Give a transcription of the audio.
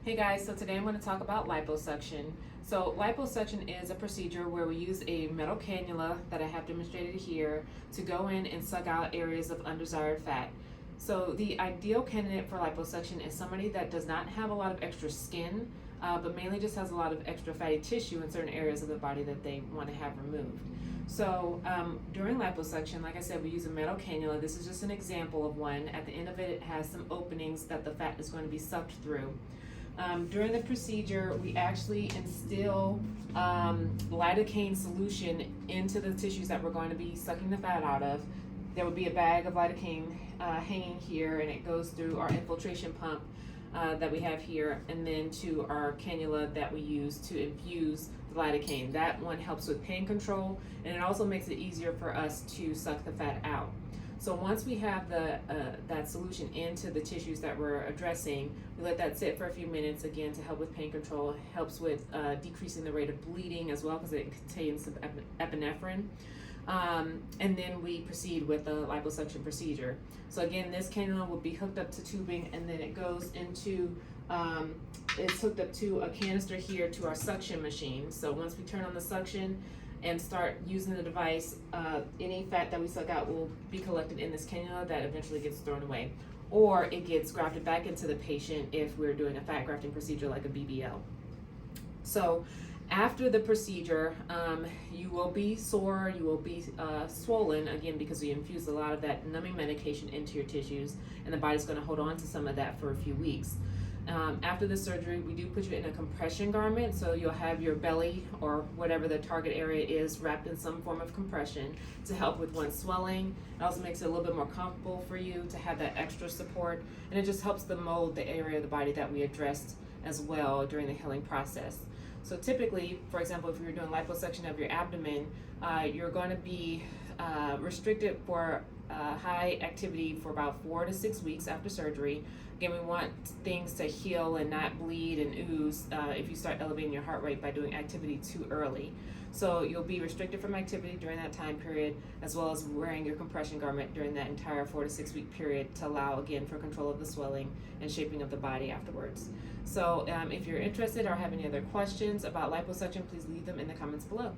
Hey guys, so today I'm going to talk about liposuction. So liposuction is a procedure where we use a metal cannula that I have demonstrated here to go in and suck out areas of undesired fat. So the ideal candidate for liposuction is somebody that does not have a lot of extra skin, but mainly just has a lot of extra fatty tissue in certain areas of the body that they want to have removed. So during liposuction, like I said, we use a metal cannula. This is just an example of one. At the end of it, it has some openings that the fat is going to be sucked through. During the procedure, we actually instill lidocaine solution into the tissues that we're going to be sucking the fat out of. There would be a bag of lidocaine hanging here, and it goes through our infiltration pump that we have here, and then to our cannula that we use to infuse the lidocaine. That one helps with pain control, and it also makes it easier for us to suck the fat out. So once we have that solution into the tissues that we're addressing, we let that sit for a few minutes, again, to help with pain control. It helps with decreasing the rate of bleeding as well, because it contains some epinephrine. And then we proceed with the liposuction procedure. So again, this cannula will be hooked up to tubing, and then it goes into, it's hooked up to a canister here to our suction machine. So once we turn on the suction and start using the device, any fat that we suck out will be collected in this cannula that eventually gets thrown away, or it gets grafted back into the patient if we're doing a fat grafting procedure like a BBL. So after the procedure, you will be sore, you will be swollen, again, because we infuse a lot of that numbing medication into your tissues, and the body's going to hold on to some of that for a few weeks. After the surgery, we do put you in a compression garment, so you'll have your belly or whatever the target area is wrapped in some form of compression to help with swelling. It also makes it a little bit more comfortable for you to have that extra support, and it just helps to mold the area of the body that we addressed as well during the healing process. So typically, for example, if you're doing liposuction of your abdomen, you're going to be restricted for high activity for about 4 to 6 weeks after surgery. Again, we want things to heal and not bleed and ooze if you start elevating your heart rate by doing activity too early. So you'll be restricted from activity during that time period, as well as wearing your compression garment during that entire 4 to 6 week period to allow, again, for control of the swelling and shaping of the body afterwards. So if you're interested or have any other questions about liposuction, please leave them in the comments below.